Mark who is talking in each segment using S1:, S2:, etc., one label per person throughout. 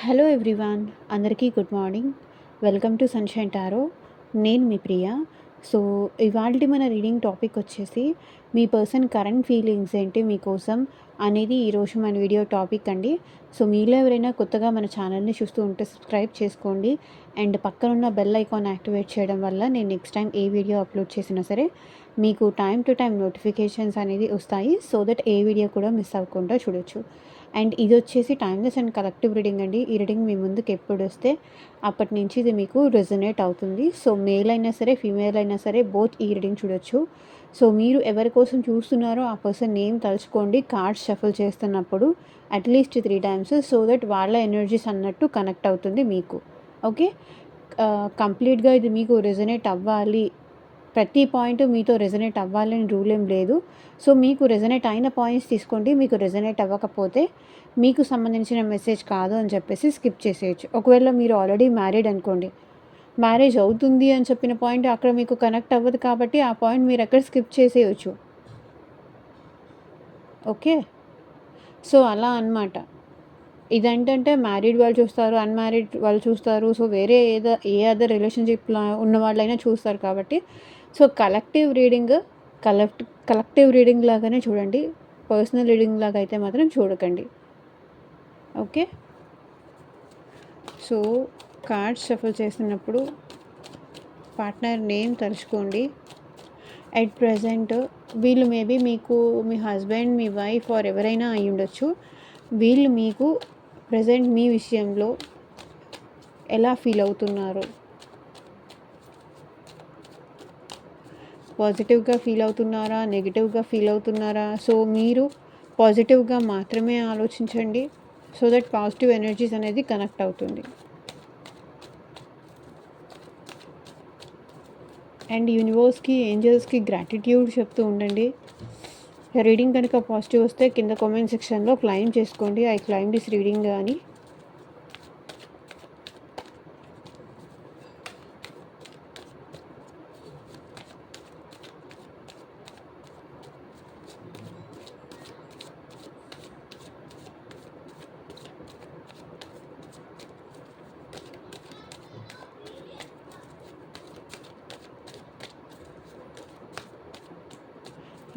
S1: Hello everyone, అందరికీ good morning. Welcome to sunshine tarot. నేను మీ ప్రియ. So, ఇవాల్టి మన రీడింగ్ టాపిక్ వచ్చేసి మీ పర్సన్ కరెంట్ ఫీలింగ్స్ ఏంటి మీకోసం అనేది ఈరోజు మన వీడియో టాపిక్ అండి. సో, మీలో ఎవరైనా కొత్తగా మన ఛానల్ని చూస్తూ ఉంటే సబ్స్క్రైబ్ చేసుకోండి అండ్ పక్కనున్న బెల్ ఐకాన్ యాక్టివేట్ చేయడం వల్ల నేను నెక్స్ట్ టైం ఏ వీడియో అప్లోడ్ చేసినా సరే మీకు టైం టు టైం నోటిఫికేషన్స్ అనేది వస్తాయి. సో దట్ ఏ వీడియో కూడా మిస్ అవ్వకుండా చూడొచ్చు. అండ్ ఇది వచ్చేసి టైమ్లెస్ అండ్ కలెక్టివ్ రీడింగ్ అండి. ఈ రీడింగ్ మీ ముందుకు ఎప్పుడు వస్తే అప్పటి నుంచి ఇది మీకు రెజొనేట్ అవుతుంది. సో మేల్ అయినా సరే ఫీమేల్ అయినా సరే బోత్ ఈ రీడింగ్ చూడొచ్చు. సో మీరు ఎవరి కోసం చూస్తున్నారో ఆ పర్సన్ నేమ్ తలుచుకోండి కార్డ్స్ షఫుల్ చేస్తున్నప్పుడు అట్లీస్ట్ 3 టైమ్స్. సో దట్ వాళ్ళ ఎనర్జీస్ అన్నట్టు కనెక్ట్ అవుతుంది మీకు. ఓకే, కంప్లీట్గా ఇది మీకు రెజొనేట్ అవ్వాలి, ప్రతి పాయింట్ మీతో రెజొనేట్ అవ్వాలని రూల్ ఏం లేదు. సో మీకు రెజొనేట్ అయిన పాయింట్స్ తీసుకోండి, మీకు రెజొనేట్ అవ్వకపోతే మీకు సంబంధించిన మెసేజ్ కాదు అని చెప్పేసి స్కిప్ చేసేయచ్చు. ఒకవేళ మీరు ఆల్రెడీ మ్యారీడ్ అనుకోండి, మ్యారేజ్ అవుతుంది అని చెప్పిన పాయింట్ అక్కడ మీకు కనెక్ట్ అవ్వదు కాబట్టి ఆ పాయింట్ మీరు ఎక్కడ స్కిప్ చేసేయచ్చు. ఓకే, సో అలా అన్నమాట. ఇదేంటంటే మ్యారీడ్ వాళ్ళు చూస్తారు, అన్మ్యారీడ్ వాళ్ళు చూస్తారు. సో వేరే ఏ అదర్ రిలేషన్షిప్లో ఉన్న వాళ్ళైనా చూస్తారు కాబట్టి సో కలెక్టివ్ రీడింగ్ లాగానే చూడండి. పర్సనల్ రీడింగ్ లాగా అయితే మాత్రం చూడకండి. ఓకే, సో కార్డ్స్ షఫుల్ చేస్తున్నప్పుడు పార్ట్నర్ నేమ్ తలుచుకోండి. అట్ ప్రజెంట్ వీళ్ళు మేబీ మీకు మీ హస్బెండ్, మీ వైఫ్ ఆర్ ఎవరైనా అయి ఉండొచ్చు. వీళ్ళు మీకు ప్రజెంట్ మీ విషయంలో ఎలా ఫీల్ అవుతున్నారు? పాజిటివ్గా ఫీల్ అవుతున్నారా, నెగిటివ్గా ఫీల్ అవుతున్నారా? సో మీరు పాజిటివ్గా మాత్రమే ఆలోచించండి. సో దట్ పాజిటివ్ ఎనర్జీస్ అనేది కనెక్ట్ అవుతుంది. అండ్ యూనివర్స్కి, ఏంజల్స్కి గ్రాటిట్యూడ్ చెప్తూ ఉండండి. రీడింగ్ కనుక పాజిటివ్ వస్తే కింద కామెంట్ సెక్షన్లో క్లైమ్ చేసుకోండి, ఐ క్లైమ్ దిస్ రీడింగ్ అని.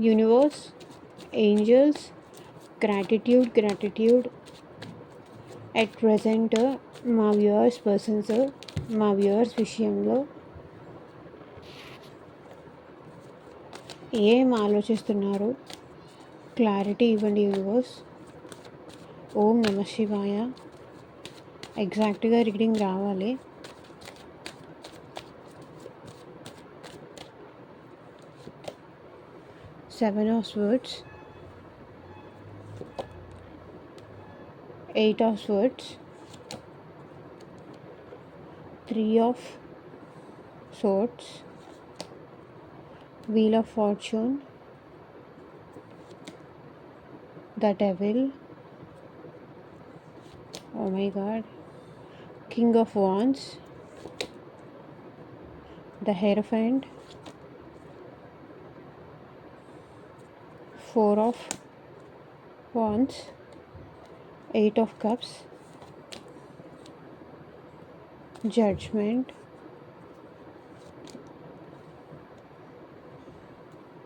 S1: Universe, angels, gratitude at present మా వ్యూవర్స్ విషయంలో ఏం ఆలోచిస్తున్నారు క్లారిటీ ఇవ్వండి యూనివర్స్. ఓం నమః శివాయ. ఎగ్జాక్ట్గా రీడింగ్ రావాలి. Seven of Swords, Eight of Swords, Three of Swords, Wheel of Fortune, the Devil, oh my god, King of Wands, the Hierophant, Four of Wands, Eight of Cups, Judgment,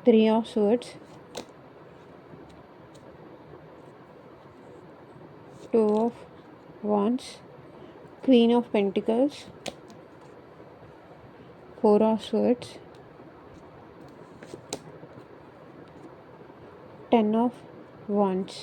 S1: Three of Swords, Two of Wands, Queen of Pentacles, Four of Swords, Ten of Wands.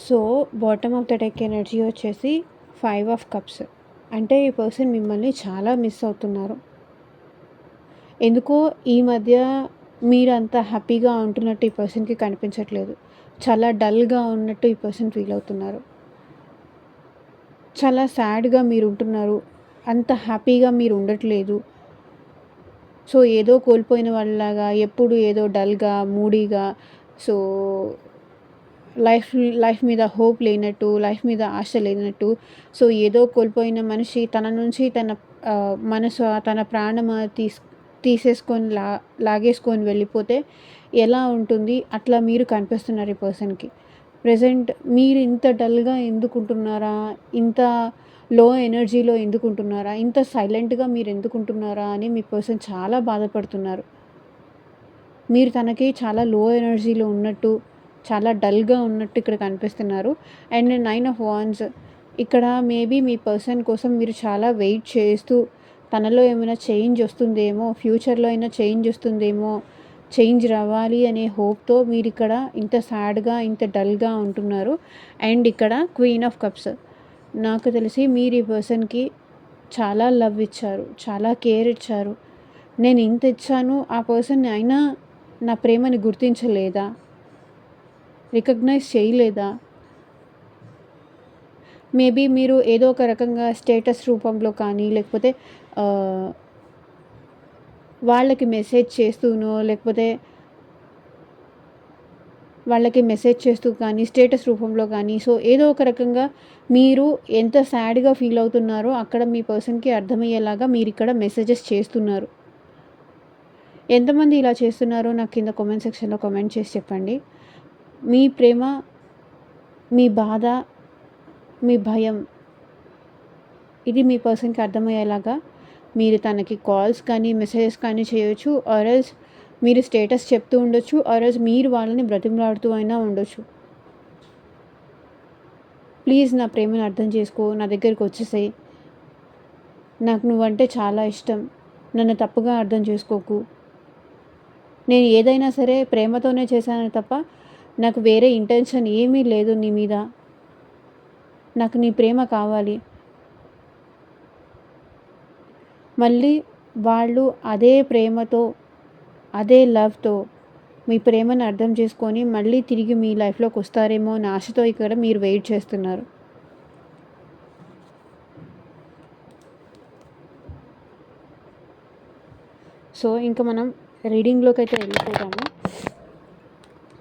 S1: So bottom of the deck energy వచ్చేసి 5 of cups. అంటే ఈ person మిమ్మల్ని చాలా miss అవుతున్నారు. ఎందుకో ఈ మధ్య మీరు అంత హ్యాపీగా ఉంటున్నట్టు ఈ పర్సన్కి కనిపించట్లేదు. చాలా డల్గా ఉన్నట్టు ఈ పర్సన్ ఫీల్ అవుతున్నారు. చాలా సాడ్గా మీరు ఉంటున్నారు, అంత హ్యాపీగా మీరు ఉండట్లేదు. సో ఏదో కోల్పోయిన వాళ్ళలాగా ఎప్పుడు ఏదో డల్గా, మూడీగా, సో లైఫ్ మీద హోప్ లేనట్టు, లైఫ్ మీద ఆశ లేనట్టు, సో ఏదో కోల్పోయిన మనిషి తన నుంచి తన మనసు, తన ప్రాణం తీసేసుకొని లాగేసుకొని వెళ్ళిపోతే ఎలా ఉంటుంది, అట్లా మీరు కనిపిస్తున్నారు ఈ పర్సన్‌కి. ప్రెజెంట్ మీరు ఇంత డల్‌గా ఎందుకుంటున్నారా? ఇంత లో ఎనర్జీలో ఎందుకుంటున్నారా? ఇంత సైలెంట్‌గా మీరు ఎందుకుంటున్నారా అని మీ పర్సన్ చాలా బాధపడుతున్నారు. మీరు తనకి చాలా లో ఎనర్జీలో ఉన్నట్టు, చాలా డల్‌గా ఉన్నట్టు ఇక్కడ కనిపిస్తున్నారు. అండ్ 9 ఆఫ్ వాండ్స్ ఇక్కడ మేబీ మీ పర్సన్ కోసం మీరు చాలా వెయిట్ చేస్తూ, తనలో ఏమైనా చేంజ్ వస్తుందేమో, ఫ్యూచర్‌లో అయినా చేంజ్ వస్తుందేమో, చేంజ్ రావాలి అనే హోప్‌తో మీరిక్కడ ఇంత సాడ్‌గా, ఇంత డల్‌గా ఉంటున్నారు. అండ్ ఇక్కడ క్వీన్ ఆఫ్ కప్స్. నాకు తెలిసి మీరు ఈ పర్సన్‌కి చాలా లవ్ ఇచ్చారు, చాలా కేర్ ఇచ్చారు. నేను ఇంత ఇచ్చాను, ఆ పర్సన్ అయినా నా ప్రేమని గుర్తించలేదా? రికగ్నైజ్ చేయలేదా? మేబీ మీరు ఏదో ఒక రకంగా స్టేటస్ రూపంలో కానీ, లేకపోతే వాళ్ళకి మెసేజ్ చేస్తూనో, లేకపోతే వాళ్ళకి మెసేజ్ చేస్తూ కానీ, స్టేటస్ రూపంలో కానీ, సో ఏదో ఒక రకంగా మీరు ఎంత సాడ్‌గా ఫీల్ అవుతున్నారో అక్కడ మీ పర్సన్‌కి అర్థమయ్యేలాగా మీరిక్కడ మెసేజెస్ చేస్తున్నారు. ఎంతమంది ఇలా చేస్తున్నారో నాకు కింద కామెంట్ సెక్షన్‌లో కామెంట్ చేసి చెప్పండి. మీ ప్రేమ, మీ బాధ, మీ భయం ఇది మీ పర్సన్‌కి అర్థమయ్యేలాగా మీరు తనకి కాల్స్ కానీ, మెసేజెస్ కానీ చేయొచ్చు. ఆర్ ఎల్స్ మీరు స్టేటస్ చెప్తూ ఉండొచ్చు. ఆర్ ఎల్స్ మీరు వాళ్ళని బ్రతిమలాడుతూ అయినా ఉండొచ్చు. ప్లీజ్ నా ప్రేమను అర్థం చేసుకో, నా దగ్గరికి వచ్చేసేయి. నాకు నువ్వంటే చాలా ఇష్టం. నన్ను తప్పుగా అర్థం చేసుకోకు. నేను ఏదైనా సరే ప్రేమతోనే చేశాను తప్ప నాకు వేరే ఇంటెన్షన్ ఏమీ లేదు నీ మీద. నాకు నీ ప్రేమ కావాలి. మళ్ళీ వాళ్ళు అదే ప్రేమతో, అదే లవ్‌తో మీ ప్రేమను అర్థం చేసుకొని మళ్ళీ తిరిగి మీ లైఫ్‌లోకి వస్తారేమో అనే ఆశతో ఇక్కడ మీరు వెయిట్ చేస్తున్నారు. సో ఇంకా మనం రీడింగ్‌లోకి అయితే వెళ్ళిపోదాము.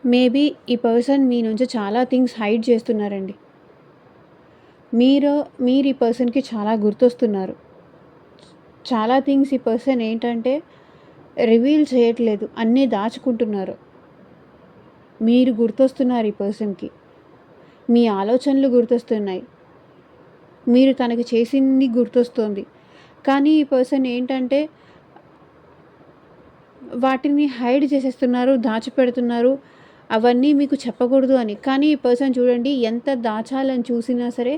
S1: మేబీ ఈ పర్సన్ మీ నుంచి చాలా థింగ్స్ హైడ్ చేస్తున్నారండి. మీరు ఈ పర్సన్‌కి చాలా గుర్తొస్తున్నారు. చాలా థింగ్స్ ఈ పర్సన్ ఏంటంటే రివీల్ చేయట్లేదు, అన్నీ దాచుకుంటున్నారు. మీరు గుర్తొస్తున్నారు ఈ పర్సన్‌కి. మీ ఆలోచనలు గుర్తొస్తున్నాయి. మీరు తనకి చేసింది గుర్తొస్తుంది. కానీ ఈ పర్సన్ ఏంటంటే వాటిని హైడ్ చేసేస్తున్నారు, దాచిపెడుతున్నారు. అవన్నీ మీకు చెప్పకూడదు అని. కానీ ఈ పర్సన్ చూడండి, ఎంత దాచాలని చూసినా సరే,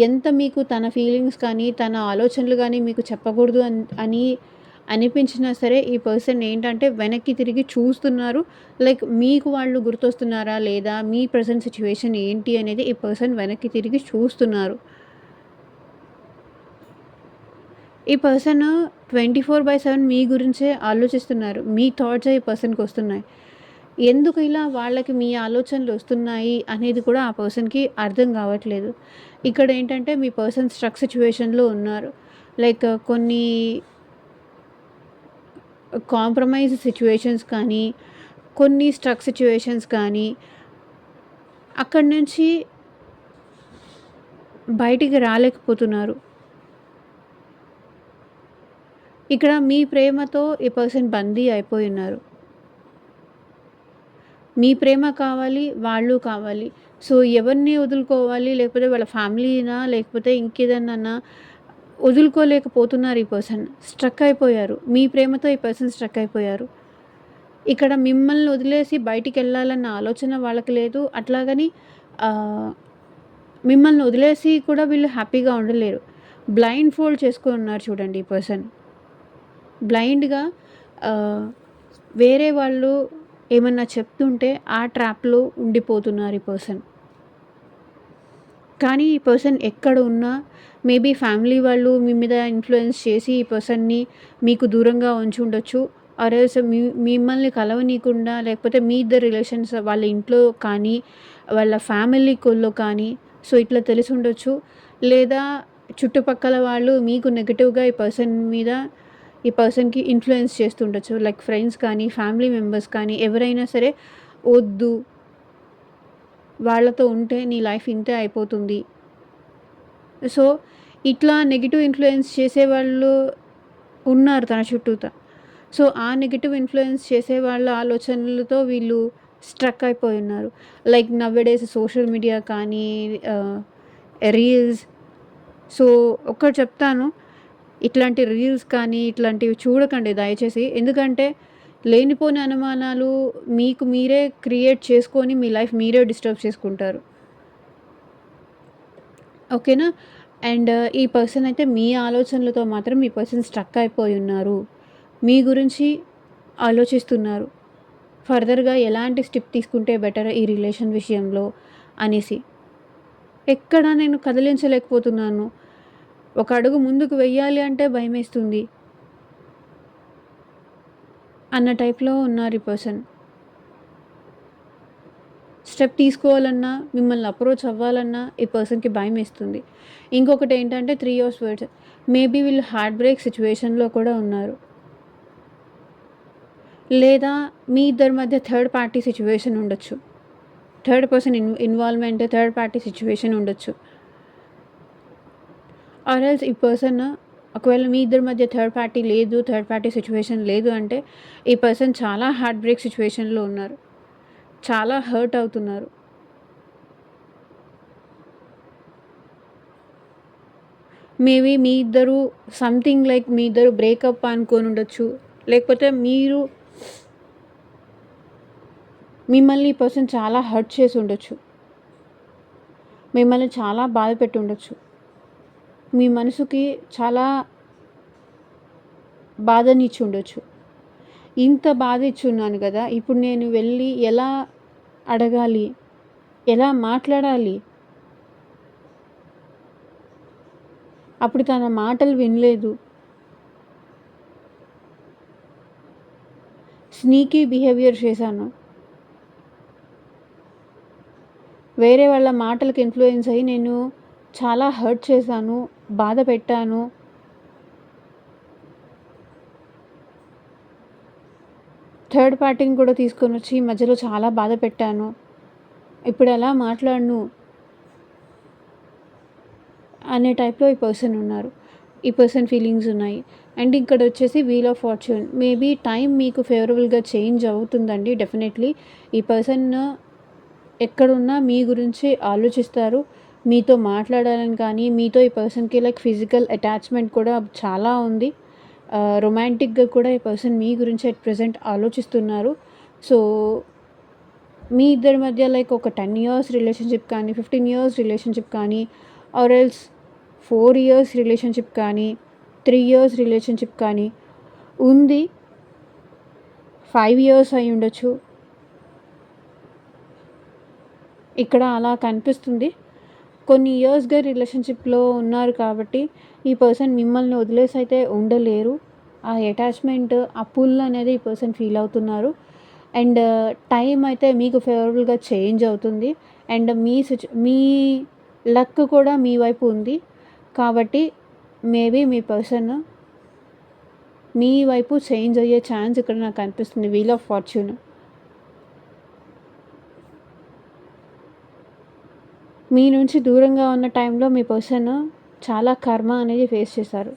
S1: ఎంత మీకు తన ఫీలింగ్స్ కానీ, తన ఆలోచనలు కానీ మీకు చెప్పకూడదు అని అనిపించినా సరే, ఈ పర్సన్ ఏంటంటే వెనక్కి తిరిగి చూస్తున్నారు. లైక్ మీకు వాళ్ళు గుర్తొస్తున్నారా లేదా? మీ ప్రెజెంట్ సిట్యుయేషన్ ఏంటి అనేది ఈ పర్సన్ వెనక్కి తిరిగి చూస్తున్నారు. ఈ పర్సన్ 24/7 మీ గురించే ఆలోచిస్తున్నారు. మీ థాట్సే ఈ పర్సన్‌కి వస్తున్నాయి. ఎందుకు ఇలా వాళ్ళకి మీ ఆలోచనలు వస్తున్నాయి అనేది కూడా ఆ పర్సన్‌కి అర్థం కావట్లేదు. ఇక్కడ ఏంటంటే మీ పర్సన్ స్ట్రక్ సిట్యుయేషన్‌లో ఉన్నారు. లైక్ కొన్ని కాంప్రమైజ్ సిట్యుయేషన్స్ కానీ, కొన్ని స్ట్రక్ సిట్యుయేషన్స్ కానీ, అక్కడి నుంచి బయటికి రాలేకపోతున్నారు. ఇక్కడ మీ ప్రేమతో ఈ పర్సన్ బందీ అయిపోయి ఉన్నారు. మీ ప్రేమ కావాలి, వాళ్ళు కావాలి. సో ఎవరిని వదులుకోవాలి, లేకపోతే వాళ్ళ ఫ్యామిలీనా, లేకపోతే ఇంకేదన్నానా వదులుకోలేకపోతున్నారు ఈ పర్సన్. స్ట్రక్ అయిపోయారు. మీ ప్రేమతో ఈ పర్సన్ స్ట్రక్ అయిపోయారు. ఇక్కడ మిమ్మల్ని వదిలేసి బయటికెళ్ళాలన్న ఆలోచన వాళ్ళకి లేదు. అట్లాగని మిమ్మల్ని వదిలేసి కూడా వీళ్ళు హ్యాపీగా ఉండలేరు. బ్లైండ్ ఫోల్డ్ చేసుకొని ఉన్నారు చూడండి ఈ పర్సన్. బ్లైండ్‌గా వేరే వాళ్ళు ఏమన్నా చెప్తుంటే ఆ ట్రాప్‌లో ఉండిపోతున్నారు ఈ పర్సన్. కానీ ఈ పర్సన్ ఎక్కడ ఉన్నా మేబీ ఫ్యామిలీ వాళ్ళు మీ మీద ఇన్‌ఫ్లుయెన్స్ చేసి ఈ పర్సన్‌ని మీకు దూరంగా ఉంచి ఉండొచ్చు. ఆర్ ఎల్స్ మిమ్మల్ని కలవనీయకుండా, లేకపోతే మీ ఇద్దరి రిలేషన్స్ వాళ్ళ ఇంట్లో కానీ, వాళ్ళ ఫ్యామిలీలో కానీ సో ఇట్లా తెలిసి ఉండొచ్చు. లేదా చుట్టుపక్కల వాళ్ళు మీకు నెగెటివ్‌గా ఈ పర్సన్‌కి ఇన్‌ఫ్లుయెన్స్ చేస్తుండొచ్చు. లైక్ ఫ్రెండ్స్ కానీ, ఫ్యామిలీ మెంబర్స్ కానీ ఎవరైనా సరే వద్దు, వాళ్ళతో ఉంటే నీ లైఫ్ ఇంతే అయిపోతుంది. సో ఇట్లా నెగెటివ్ ఇన్‌ఫ్లుయెన్స్ చేసేవాళ్ళు ఉన్నారు తన చుట్టూత. సో, ఆ నెగెటివ్ ఇన్‌ఫ్లుయెన్స్ చేసే వాళ్ళ ఆలోచనలతో వీళ్ళు స్ట్రక్ అయిపోయి ఉన్నారు. లైక్ నౌఎడేస్ సోషల్ మీడియా కానీ, ఆహ్, రీల్స్. సో, ఒక్కటి చెప్తాను. ఇట్లాంటి రీల్స్ కానీ, ఇట్లాంటివి చూడకండి దయచేసి. ఎందుకంటే, లేనిపోని అనుమానాలు మీకు మీరే క్రియేట్ చేసుకొని, మీ లైఫ్ మీరే డిస్టర్బ్ చేసుకుంటారు. ఓకేనా? అండ్ ఈ పర్సన్ అయితే మీ ఆలోచనలతో మాత్రం ఈ పర్సన్ స్ట్రక్ అయిపోయి ఉన్నారు. మీ గురించి ఆలోచిస్తున్నారు. ఫర్దర్‌గా ఎలాంటి స్టెప్ తీసుకుంటే బెటర్ ఈ రిలేషన్ విషయంలో అనేసి. ఎక్కడ నేను కదిలించలేకపోతున్నాను. ఒక అడుగు ముందుకు వెయ్యాలి అంటే భయమేస్తుంది. అన్న టైప్‌లో ఉన్నారు ఈ పర్సన్. స్టెప్ తీసుకోవాలన్నా, మిమ్మల్ని అప్రోచ్ అవ్వాలన్నా ఈ పర్సన్‌కి భయమేస్తుంది. ఇంకొకటేంటంటే 3 ఇయర్స్ వర్డ్స్. మేబీ వీళ్ళు హార్ట్ బ్రేక్ సిట్యుయేషన్‌లో కూడా ఉన్నారు. లేదా మీ ఇద్దరి మధ్య థర్డ్ పార్టీ సిట్యుయేషన్ ఉండొచ్చు. Third person involvement, third party situation ఉండొచ్చు. ఆర్ ఎల్స్ ఈ పర్సన్ ఒకవేళ మీ ఇద్దరి మధ్య థర్డ్ పార్టీ లేదు, థర్డ్ పార్టీ సిట్యుయేషన్ లేదు అంటే, ఈ పర్సన్ చాలా హార్ట్ బ్రేక్ సిట్యుయేషన్‌లో ఉన్నారు. చాలా హర్ట్ అవుతున్నారు. మేబీ మీ ఇద్దరు సంథింగ్ లైక్ మీ ఇద్దరు బ్రేకప్ అనుకోని ఉండొచ్చు. లేకపోతే మిమ్మల్ని ఈ పర్సన్ చాలా హర్ట్ చేసి ఉండొచ్చు. మిమ్మల్ని చాలా బాధ పెట్టి ఉండొచ్చు. మీ మనసుకి చాలా బాధనిచ్చి ఉండొచ్చు. ఇంత బాధ ఇచ్చున్నాను గదా! ఇప్పుడు నేను వెళ్ళి ఎలా అడగాలి? ఎలా మాట్లాడాలి? అప్పుడు తన మాటలు వినలేదు. స్నీకీ బిహేవియర్ చేశాను. వేరే వాళ్ళ మాటలకి ఇన్‌ఫ్లూయెన్స్ అయ్యి నేను చాలా హర్ట్ చేశాను. బాధ పెట్టాను. థర్డ్ పార్టీని కూడా తీసుకొనొచ్చి మధ్యలో చాలా బాధ పెట్టాను. ఇప్పుడెలా మాట్లాడను అనే టైప్‌లో ఈ పర్సన్ ఉన్నారు. ఈ పర్సన్ ఫీలింగ్స్ ఉన్నాయి. అండ్ ఇక్కడొచ్చేసి wheel of fortune. Maybe time మీకు ఫేవరబుల్‌గా చేంజ్ అవుతుందండి డెఫినెట్‌లీ. ఈ పర్సన్ ఎక్కడున్నా మీ గురించి ఆలోచిస్తారు. మీతో మాట్లాడాలని కానీ, మీతో ఈ పర్సన్‌కి లైక్ ఫిజికల్ అటాచ్‌మెంట్ కూడా చాలా ఉంది. రొమాంటిక్‌గా కూడా ఈ పర్సన్ మీ గురించి అట్ ప్రెజెంట్ ఆలోచిస్తున్నారు. సో, మీ ఇద్దరి మధ్య లైక్ ఒక 10 ఇయర్స్ రిలేషన్‌షిప్ కానీ, 15 ఇయర్స్ రిలేషన్‌షిప్ కానీ, ఆర్ ఎల్స్ 4 ఇయర్స్ రిలేషన్‌షిప్ కానీ, 3 ఇయర్స్ రిలేషన్‌షిప్ కానీ ఉంది. 5 ఇయర్స్ అయ్యుండొచ్చు. ఇక్కడ అలా కనిపిస్తుంది. కొన్ని ఇయర్స్‌గా రిలేషన్‌షిప్‌లో ఉన్నారు కాబట్టి, ఈ పర్సన్ మిమ్మల్ని వదిలేసి అయితే ఉండలేరు. ఆ అటాచ్‌మెంట్, ఆ పుల్ అనేది ఈ పర్సన్ ఫీల్ అవుతున్నారు. అండ్ టైం అయితే మీకు ఫేవరబుల్‌గా చేంజ్ అవుతుంది. అండ్ మీ లక్ కూడా మీ వైపు ఉంది. కాబట్టి మేబీ మీ పర్సన్ మీ వైపు చేంజ్ అయ్యే ఛాన్స్ ఇక్కడ నాకు కనిపిస్తుంది. Wheel of fortune. మీ నుంచి దూరంగా ఉన్న టైంలో మీ పర్సన్ చాలా కర్మ అనేది ఫేస్ చేశారు.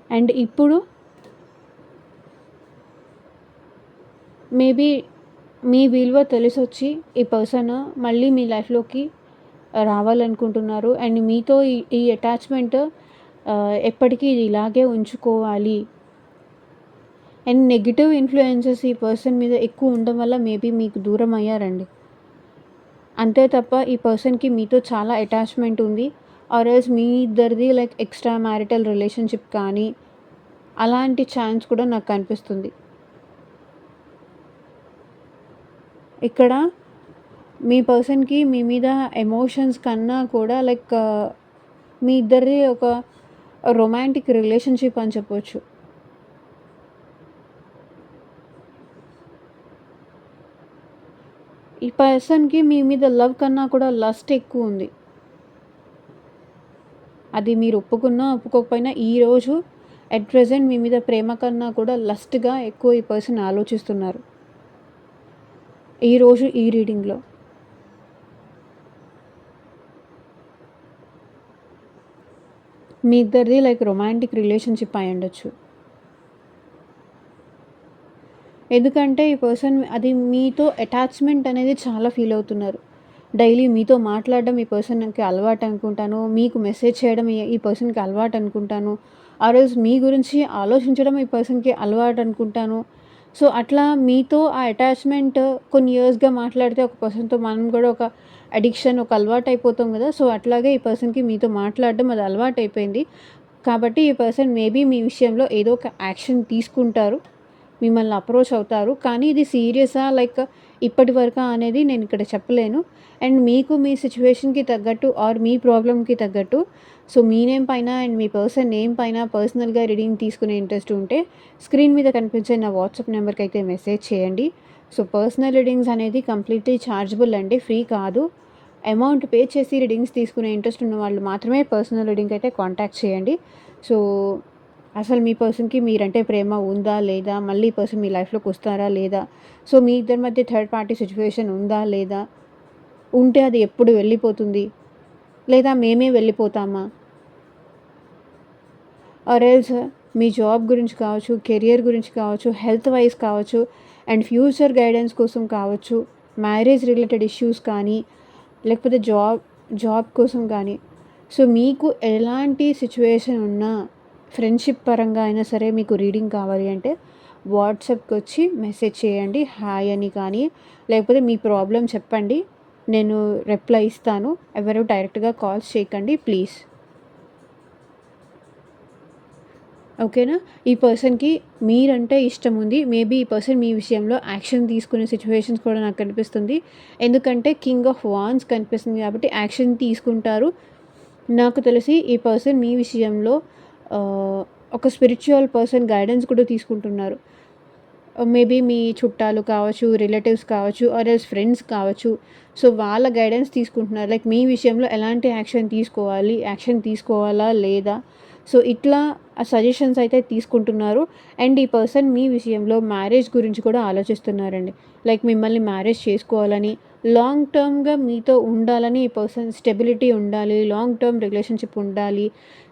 S1: అండ్ ఇప్పుడు మేబీ మీ విలువ తెలిసొచ్చి ఈ పర్సన్ మళ్ళీ మీ లైఫ్‌లోకి రావాలనుకుంటున్నారు. అండ్ మీతో ఈ అటాచ్‌మెంట్ ఎప్పటికీ ఇది ఇలాగే ఉంచుకోవాలి. అండ్ నెగెటివ్ ఇన్‌ఫ్లుయెన్సెస్ ఈ పర్సన్ మీద ఎక్కువ ఉండడం వల్ల మేబీ మీకు దూరం అయ్యారండి. అంతే తప్ప ఈ పర్సన్‌కి మీతో చాలా అటాచ్‌మెంట్ ఉంది. ఆర్ ఎల్స్ మీ ఇద్దరిది లైక్ ఎక్స్ట్రా మ్యారిటల్ రిలేషన్‌షిప్ కానీ, అలాంటి ఛాన్స్ కూడా నాకు కనిపిస్తుంది. ఇక్కడ మీ పర్సన్‌కి మీ మీద ఎమోషన్స్ కన్నా కూడా లైక్ మీ ఇద్దరిది ఒక రొమాంటిక్ రిలేషన్‌షిప్ అని చెప్పొచ్చు. ఈ పర్సన్‌కి మీ మీద లవ్ కన్నా కూడా లస్ట్ ఎక్కువుంది. అది మీరు ఒప్పుకున్నా, ఒప్పుకోకపోయినా ఈరోజు అట్ ప్రెజెంట్ మీ మీద ప్రేమ కన్నా కూడా లస్ట్‌గా ఎక్కువ ఈ పర్సన్ ఆలోచిస్తున్నారు. ఈరోజు ఈ రీడింగ్‌లో. మీ ఇద్దరిది లైక్ రొమాంటిక్ రిలేషన్షిప్ అయి ఉండొచ్చు. ఎందుకంటే ఈ పర్సన్ అది మీతో అటాచ్‌మెంట్ అనేది చాలా ఫీల్ అవుతున్నారు. డైలీ మీతో మాట్లాడడం ఈ పర్సన్‌కి అలవాటు అనుకుంటాను. మీకు మెసేజ్ చేయడం ఈ పర్సన్‌కి అలవాటు అనుకుంటాను. ఆ రోజు మీ గురించి ఆలోచించడం ఈ పర్సన్‌కి అలవాటు అనుకుంటాను. సో, అట్లా మీతో ఆ అటాచ్‌మెంట్ కొన్ని ఇయర్స్‌గా మాట్లాడితే ఒక పర్సన్‌తో మనం కూడా ఒక అడిక్షన్, ఒక అలవాటు అయిపోతాం కదా! సో, అట్లాగే ఈ పర్సన్‌కి మీతో మాట్లాడడం అది అలవాటయిపోయింది. కాబట్టి ఈ పర్సన్ మేబీ మీ విషయంలో ఏదో ఒక యాక్షన్ తీసుకుంటారు. మిమ్మల్ని అప్రోచ్ అవుతారు. కానీ ఇది సీరియసా లైక్ ఇప్పటి వరకా అనేది నేను ఇక్కడ చెప్పలేను. అండ్ మీకు మీ సిట్యుయేషన్‌కి తగ్గట్టు ఆర్ మీ ప్రాబ్లమ్‌కి తగ్గట్టు సో, మీ నేమ్ పైన అండ్ మీ పర్సన్ నేమ్ పైన పర్సనల్‌గా రీడింగ్ తీసుకునే ఇంట్రెస్ట్ ఉంటే స్క్రీన్ మీద కనిపించే నా వాట్సాప్ నెంబర్‌కైతే మెసేజ్ చేయండి. సో, పర్సనల్ రీడింగ్స్ అనేది కంప్లీట్‌లీ చార్జబుల్ అండి. ఫ్రీ కాదు. అమౌంట్ పే చేసి రీడింగ్స్ తీసుకునే ఇంట్రెస్ట్ ఉన్న వాళ్ళు మాత్రమే పర్సనల్ రీడింగ్ అయితే కాంటాక్ట్ చేయండి. సో, అసలు మీ పర్సన్‌కి మీరంటే ప్రేమ ఉందా? లేదా? మళ్ళీ ఈ పర్సన్ మీ లైఫ్‌లోకి వస్తారా? లేదా? సో, మీ ఇద్దరి మధ్య థర్డ్ పార్టీ సిట్యుయేషన్ ఉందా? లేదా? ఉంటే అది ఎప్పుడు వెళ్ళిపోతుంది? లేదా మేమే వెళ్ళిపోతామా? ఆర్ ఎల్స్ మీ జాబ్ గురించి కావచ్చు, కెరియర్ గురించి కావచ్చు, హెల్త్ వైస్ కావచ్చు, అండ్ ఫ్యూచర్ గైడెన్స్ కోసం కావచ్చు, మ్యారేజ్ రిలేటెడ్ ఇష్యూస్ కానీ, లేకపోతే జాబ్ కోసం కానీ. సో, మీకు ఎలాంటి సిట్యుయేషన్ ఉన్నా ఫ్రెండ్‌షిప్ పరంగా అయినా సరే మీకు రీడింగ్ కావాలి అంటే వాట్సాప్‌కొచ్చి మెసేజ్ చేయండి. హాయ్ అని కానీ, లేకపోతే మీ ప్రాబ్లమ్ చెప్పండి. నేను రిప్లై ఇస్తాను. ఎవరు డైరెక్ట్‌గా కాల్స్ చేయకండి ప్లీజ్. ఓకేనా? ఈ పర్సన్‌కి మీరంటే ఇష్టం ఉంది. మేబీ ఈ పర్సన్ మీ విషయంలో యాక్షన్ తీసుకునే సిట్యుయేషన్స్ కూడా నాకు కనిపిస్తుంది. ఎందుకంటే కింగ్ ఆఫ్ వాండ్స్ కనిపిస్తుంది కాబట్టి యాక్షన్ తీసుకుంటారు. నాకు తెలిసి ఈ పర్సన్ మీ విషయంలో ఒక స్పిరిచ్యువల్ పర్సన్ గైడెన్స్ కూడా తీసుకుంటున్నారు. మేబీ మీ చుట్టాలు కావచ్చు, రిలేటివ్స్ కావచ్చు, ఆర్ ఎల్స్ ఫ్రెండ్స్ కావచ్చు. సో, వాళ్ళ గైడెన్స్ తీసుకుంటున్నారు. లైక్ మీ విషయంలో ఎలాంటి యాక్షన్ తీసుకోవాలి? యాక్షన్ తీసుకోవాలా? లేదా? సో, ఇట్లా సజెషన్స్ అయితే తీసుకుంటున్నారు. అండ్ ఈ పర్సన్ మీ విషయంలో మ్యారేజ్ గురించి కూడా ఆలోచిస్తున్నారండి. లైక్ మిమ్మల్ని మ్యారేజ్ చేసుకోవాలని, లాంగ్ టర్మ్‌గా మీతో ఉండాలని ఈ పర్సన్ స్టెబిలిటీ ఉండాలి. లాంగ్ టర్మ్ రిలేషన్‌షిప్ ఉండాలి.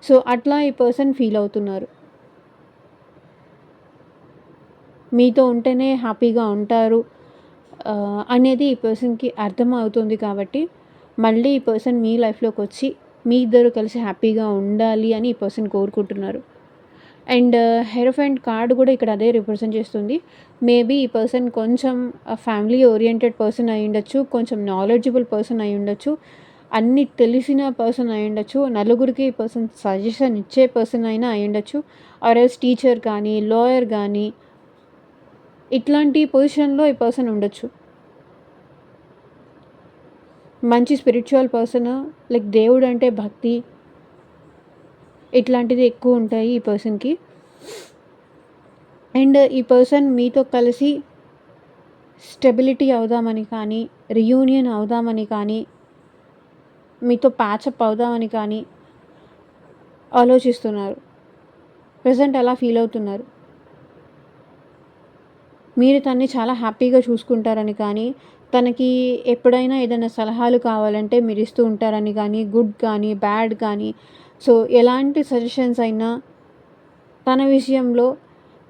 S1: సో, అట్లా ఈ పర్సన్ ఫీల్ అవుతున్నారు. మీతో ఉంటేనే హ్యాపీగా ఉంటారు అనేది ఈ పర్సన్‌కి అర్థమవుతుంది కాబట్టి, మళ్ళీ ఈ పర్సన్ మీ లైఫ్‌లోకొచ్చి మీ ఇద్దరు కలిసి హ్యాపీగా ఉండాలి అని ఈ పర్సన్ కోరుకుంటున్నారు. అండ్ హెరోఫెంట్ కార్డ్ కూడా ఇక్కడ అదే రిప్రజెంట్ చేస్తుంది. మేబీ ఈ పర్సన్ కొంచెం ఫ్యామిలీ ఓరియెంటెడ్ పర్సన్ అయ్యుండొచ్చు. కొంచెం నాలెడ్జబుల్ పర్సన్ అయ్యుండొచ్చు. అన్నీ తెలిసిన పర్సన్ అయ్యుండొచ్చు. నలుగురికి ఈ పర్సన్ సజెషన్ ఇచ్చే పర్సన్ అయినా అయ్యుండొచ్చు. ఆర్ ఎల్స్ టీచర్ కానీ, లాయర్ గానీ ఇట్లాంటి పొజిషన్‌లో ఈ పర్సన్ ఉండొచ్చు. మంచి స్పిరిచ్యువల్ పర్సన్ లైక్ దేవుడంటే భక్తి ఇట్లాంటిది ఎక్కువ ఉంటాయి ఈ పర్సన్‌కి. అండ్ ఈ పర్సన్ మీతో కలిసి స్టెబిలిటీ అవుదామని కానీ, రియూనియన్ అవుదామని కానీ, మీతో ప్యాచప్ అవుదామని కానీ ఆలోచిస్తున్నారు. ప్రెజెంట్ అలా ఫీల్ అవుతున్నారు. మీరు తనని చాలా హ్యాపీగా చూసుకుంటారని కానీ, తనకి ఎప్పుడైనా ఏదైనా సలహాలు కావాలంటే మీరిస్తూ ఉంటారని కానీ, గుడ్ కానీ, బ్యాడ్ కానీ, సో, ఎలాంటి సజెషన్స్ అయినా తన విషయంలో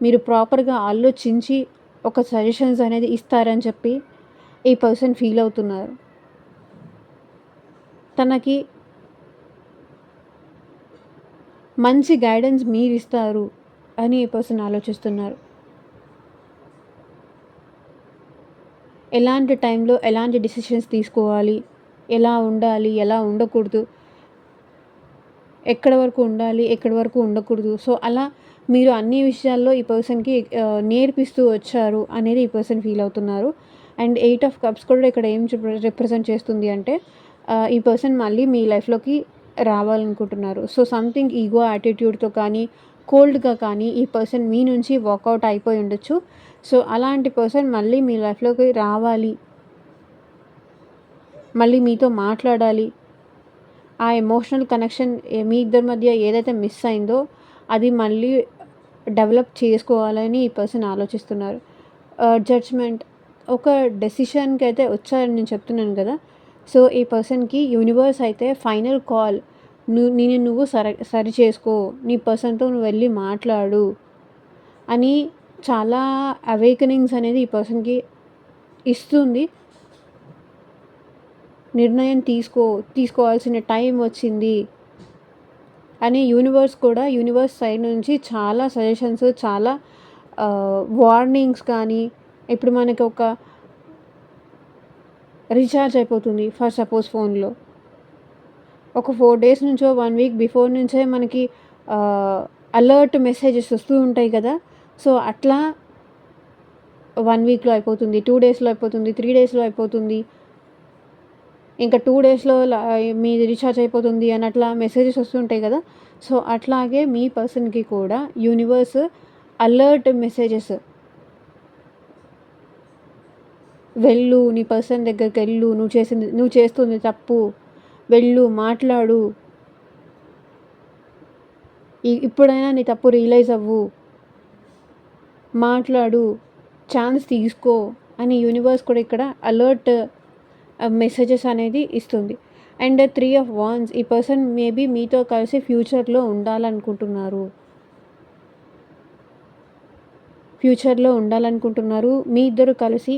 S1: మీరు ప్రాపర్‌గా ఆలోచించి ఒక సజెషన్స్ అనేది ఇస్తారని చెప్పి ఈ పర్సన్ ఫీల్ అవుతున్నారు. తనకి మంచి గైడెన్స్ మీరిస్తారు అని ఈ పర్సన్ ఆలోచిస్తున్నారు. ఎలాంటి టైంలో ఎలాంటి డెసిషన్స్ తీసుకోవాలి, ఎలా ఉండాలి, ఎలా ఉండకూడదు, ఎక్కడి వరకు ఉండాలి, ఎక్కడి వరకు ఉండకూడదు. సో, అలా మీరు అన్ని విషయాల్లో ఈ పర్సన్‌కి నేర్పిస్తూ వచ్చారు అనేది ఈ పర్సన్ ఫీల్ అవుతున్నారు. అండ్ 8 ఆఫ్ కప్స్ కూడా ఇక్కడ ఏం రిప్రజెంట్ చేస్తుంది అంటే ఈ పర్సన్ మళ్ళీ మీ లైఫ్‌లోకి రావాలనుకుంటున్నారు. సో, సంథింగ్ ఈగో యాటిట్యూడ్‌తో కానీ, కోల్డ్‌గా కానీ ఈ పర్సన్ మీ నుంచి వాకౌట్ అయిపోయి ఉండొచ్చు. సో, అలాంటి పర్సన్ మళ్ళీ మీ లైఫ్‌లోకి రావాలి. మళ్ళీ మీతో మాట్లాడాలి. ఆ ఎమోషనల్ కనెక్షన్ మీ ఇద్దరి మధ్య ఏదైతే మిస్ అయిందో అది మళ్ళీ డెవలప్ చేసుకోవాలని ఈ పర్సన్ ఆలోచిస్తున్నారు. జడ్జ్‌మెంట్ ఒక డెసిషన్‌కి అయితే వచ్చారని నేను చెప్తున్నాను కదా! సో, ఈ పర్సన్‌కి యూనివర్స్ అయితే ఫైనల్ కాల్ నువ్వు సరి చేసుకో, నీ పర్సన్‌తో నువ్వు వెళ్లి మాట్లాడు అని చాలా అవేకెనింగ్స్ అనేది ఈ పర్సన్‌కి ఇస్తుంది. నిర్ణయం తీసుకోవాల్సిన టైం వచ్చింది అని యూనివర్స్ సైడ్ నుంచి చాలా సజెషన్స్, చాలా వార్నింగ్స్ కానీ, ఇప్పుడు మనకి ఒక రీఛార్జ్ అయిపోతుంది ఫర్ సపోజ్ ఫోన్లో. ఒక 4 డేస్ నుంచో 1 వీక్ బిఫోర్ నుంచే మనకి అలర్ట్ మెసేజెస్ వస్తూ ఉంటాయి కదా! సో, అట్లా 1 వీక్‌లో అయిపోతుంది, 2 డేస్‌లో అయిపోతుంది, 3 డేస్‌లో అయిపోతుంది. ఇంకా 2 డేస్‌లో మీది రీఛార్జ్ అయిపోతుంది అని అట్లా మెసేజెస్ వస్తుంటాయి కదా! సో, అట్లాగే మీ పర్సన్‌కి కూడా యూనివర్స్ అలర్ట్ మెసేజెస్, వెళ్ళు, నీ పర్సన్ దగ్గరికెళ్ళు, నువ్వు చేస్తుంది తప్పు, వెళ్ళు, మాట్లాడు, ఇప్పుడైనా నీ తప్పు రియలైజ్ అవ్వు, మాట్లాడు, ఛాన్స్ తీసుకో అని యూనివర్స్ కూడా ఇక్కడ అలర్ట్ మెసేజెస్ అనేది ఇస్తుంది. అండ్ 3 ఆఫ్ వాండ్స్, ఈ పర్సన్ మేబీ మీతో కలిసి ఫ్యూచర్లో ఉండాలనుకుంటున్నారు. మీ ఇద్దరు కలిసి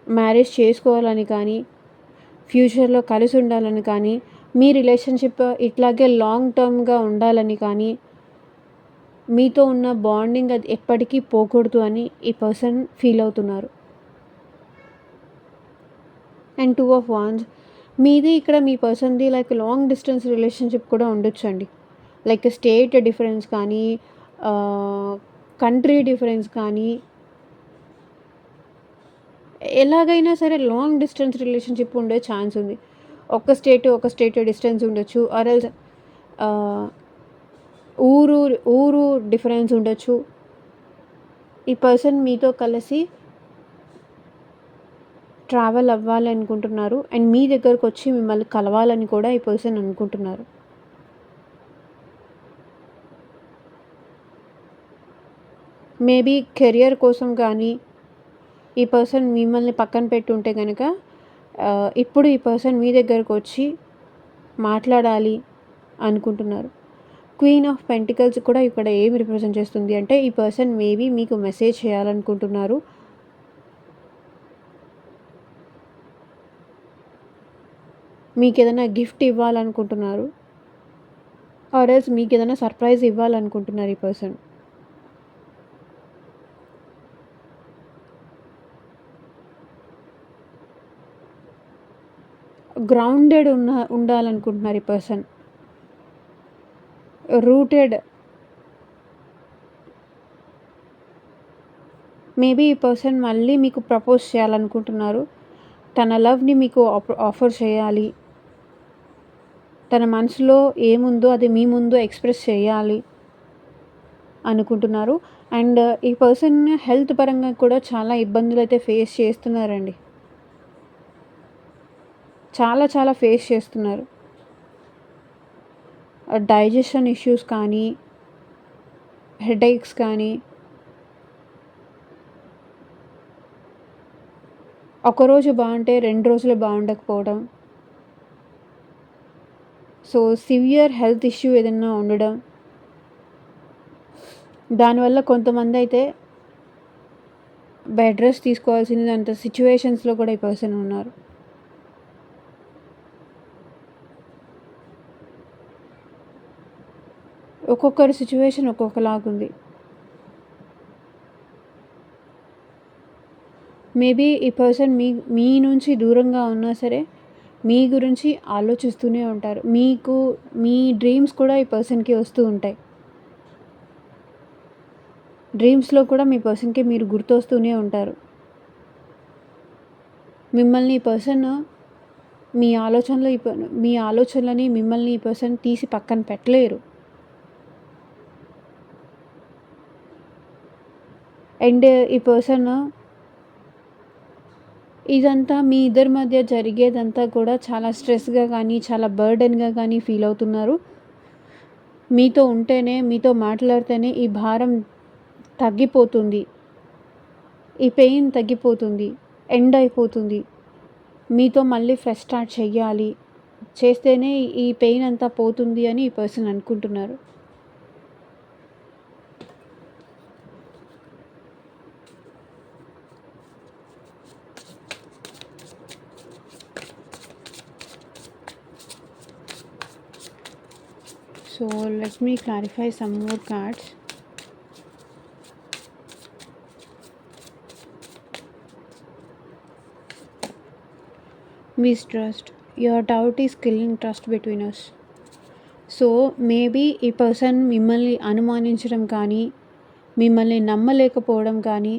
S1: మ్యారేజ్ చేసుకోవాలని కానీ, ఫ్యూచర్లో కలిసి ఉండాలని కానీ, మీ రిలేషన్షిప్ ఇట్లాగే లాంగ్ టర్మ్‌గా ఉండాలని కానీ, మీతో ఉన్న బాండింగ్ అది ఎప్పటికీ పోకూడదు అని ఈ పర్సన్ ఫీల్ అవుతున్నారు. అండ్ 2 ఆఫ్ వాండ్స్, మీది ఇక్కడ మీ పర్సన్‌ది లైక్ లాంగ్ డిస్టెన్స్ రిలేషన్షిప్ కూడా ఉండొచ్చండి. లైక్ స్టేట్ డిఫరెన్స్ కానీ, కంట్రీ డిఫరెన్స్ కానీ, ఎలాగైనా సరే లాంగ్ డిస్టెన్స్ రిలేషన్షిప్ ఉండే ఛాన్స్ ఉంది. ఒక స్టేట్ డిస్టెన్స్ ఉండొచ్చు, ఆర్ ఎల్స్ ఊరు డిఫరెన్స్ ఉండొచ్చు. ఈ పర్సన్ మీతో కలిసి ట్రావెల్ అవ్వాలి అనుకుంటున్నారు అండ్ మీ దగ్గరకు వచ్చి మిమ్మల్ని కలవాలని కూడా ఈ పర్సన్ అనుకుంటున్నారు. మేబీ కెరియర్ కోసం కానీ ఈ పర్సన్ మిమ్మల్ని పక్కన పెట్టుంటే కనుక ఇప్పుడు ఈ పర్సన్ మీ దగ్గరకు వచ్చి మాట్లాడాలి అనుకుంటున్నారు. క్వీన్ ఆఫ్ పెంటికల్స్ కూడా ఇక్కడ ఏమి రిప్రజెంట్ చేస్తుంది అంటే, ఈ పర్సన్ మేబీ మీకు మెసేజ్ చేయాలనుకుంటున్నారు. మీకు ఏదైనా గిఫ్ట్ ఇవ్వాలనుకుంటున్నారు, ఆర్ ఎల్స్ మీకు ఏదైనా సర్ప్రైజ్ ఇవ్వాలనుకుంటున్నారు ఈ పర్సన్. గ్రౌండెడ్ ఉండాలనుకుంటున్నారు ఈ పర్సన్. రూటెడ్, మేబీ ఈ పర్సన్ మళ్ళీ మీకు ప్రపోజ్ చేయాలనుకుంటున్నారు. తన లవ్ని మీకు ఆఫర్ చేయాలి, తన మనసులో ఏముందో అది మీ ముందు ఎక్స్ప్రెస్ చేయాలి అనుకుంటున్నారు. అండ్ ఈ పర్సన్ హెల్త్ పరంగా కూడా చాలా ఇబ్బందులు అయితే ఫేస్ చేస్తున్నారండి. చాలా ఫేస్ చేస్తున్నారు. డైజెషన్ ఇష్యూస్ కానీ, హెడేక్స్ కానీ, ఒకరోజు బాగుంటే 2 రోజులు బాగుండకపోవడం, సో సివియర్ హెల్త్ ఇష్యూ ఏదైనా ఉండడం, దానివల్ల కొంతమంది అయితే బెడ్ రెస్ట్ తీసుకోవాల్సినంత సిచ్యువేషన్స్లో కూడా ఈ పర్సన్ ఉన్నారు. ఒక్కొక్కరి సిచ్యువేషన్ ఒక్కొక్కలాగుంది. మేబీ ఈ పర్సన్ మీ నుంచి దూరంగా ఉన్నా సరే మీ గురించి ఆలోచిస్తూనే ఉంటారు. మీ డ్రీమ్స్ కూడా ఈ పర్సన్కి వస్తూ ఉంటాయి. డ్రీమ్స్లో కూడా మీ పర్సన్కి మీరు గుర్తొస్తూనే ఉంటారు. మిమ్మల్ని ఈ పర్సన్ మీ ఆలోచనలని మిమ్మల్ని ఈ పర్సన్ తీసి పక్కన పెట్టలేరు. అండ్ ఈ పర్సన్ ఇదంతా మీ ఇద్దరి మధ్య జరిగేదంతా కూడా చాలా స్ట్రెస్గా కానీ, చాలా బర్డెన్గా కానీ ఫీల్ అవుతున్నారు. మీతో మాట్లాడితేనే ఈ భారం తగ్గిపోతుంది, ఈ పెయిన్ తగ్గిపోతుంది, ఎండ్ అయిపోతుంది. మీతో మళ్ళీ ఫ్రెష్ స్టార్ట్ చెయ్యాలి. చేస్తేనే ఈ పెయిన్ అంతా పోతుంది అని ఈ పర్సన్ అనుకుంటున్నారు. So let me clarify some more cards. Mistrust. Your doubt is killing trust between us. So maybe ఈ పర్సన్ మిమ్మల్ని అనుమానించడం కానీ, మిమ్మల్ని నమ్మలేకపోవడం కానీ,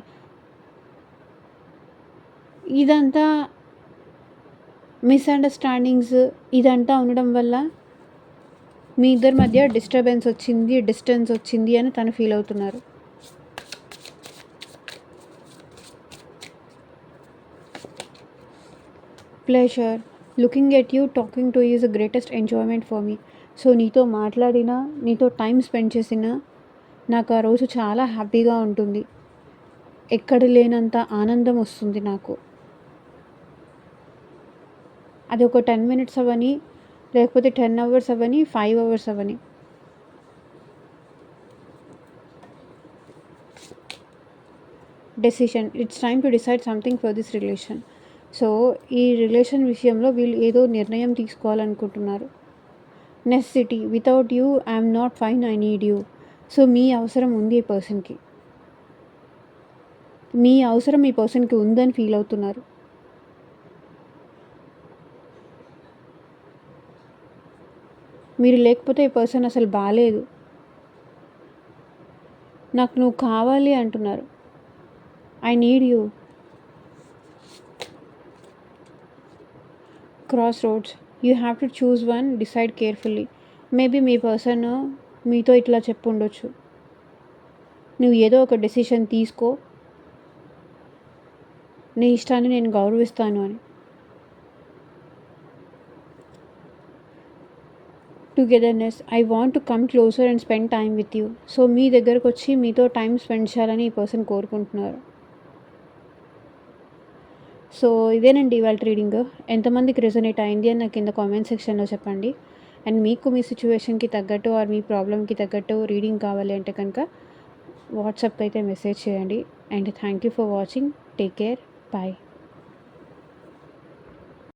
S1: ఇదంతా మిస్అండర్స్టాండింగ్స్ ఇదంతా ఉండడం వల్ల మీ ఇద్దరి మధ్య డిస్టర్బెన్స్ వచ్చింది, డిస్టెన్స్ వచ్చింది అని తను ఫీల్ అవుతున్నారు. Pleasure. Looking at you, talking to is the greatest enjoyment for me. So నీతో మాట్లాడినా, నీతో టైం స్పెండ్ చేసినా నాకు ఆ రోజు చాలా హ్యాపీగా ఉంటుంది. ఎక్కడ లేనంత ఆనందం వస్తుంది నాకు. అది ఒక 10 minutes అవ్వని, లేకపోతే 10 hours అవ్వని, 5 hours అవ్వని. Decision. It's time to decide something for this relation. So ఈ రిలేషన్ విషయంలో వీళ్ళు ఏదో నిర్ణయం తీసుకోవాలనుకుంటున్నారు. Necessity. Without you I'm not fine, I need you. So మీ అవసరం ఉంది ఈ పర్సన్కి. మీ అవసరం ఈ పర్సన్కి ఉందని ఫీల్ అవుతున్నారు. మీరు లేకపోతే ఈ పర్సన్ అసలు బాలేదు. నాకు నువ్వు కావాలి అంటున్నారు. I need you. Cross roads. You have to choose one, decide carefully. Maybe me person మీతో ఇట్లా చెప్పుండొచ్చు, నువ్వు ఏదో ఒక డెసిషన్ తీసుకో, నీ ఇష్టాన్ని నేను గౌరవిస్తాను అని. Togetherness. I want to come closer and spend time with you. So మీ దగ్గరకు వచ్చి మీతో టైం స్పెండ్ చేయాలని ఈ పర్సన్ కోరుకుంటున్నారు. సో ఇదేనండి ఇవాళ రీడింగ్. ఎంతమందికి రెజొనేట్ అయింది అని నాకు కింద కామెంట్ సెక్షన్లో చెప్పండి. అండ్ మీకు మీ సిచ్యువేషన్కి తగ్గట్టు ఆర్ మీ ప్రాబ్లమ్కి తగ్గట్టు రీడింగ్ కావాలి అంటే కనుక వాట్సాప్కి అయితే మెసేజ్ చేయండి. And thank you for watching. Take care. Bye.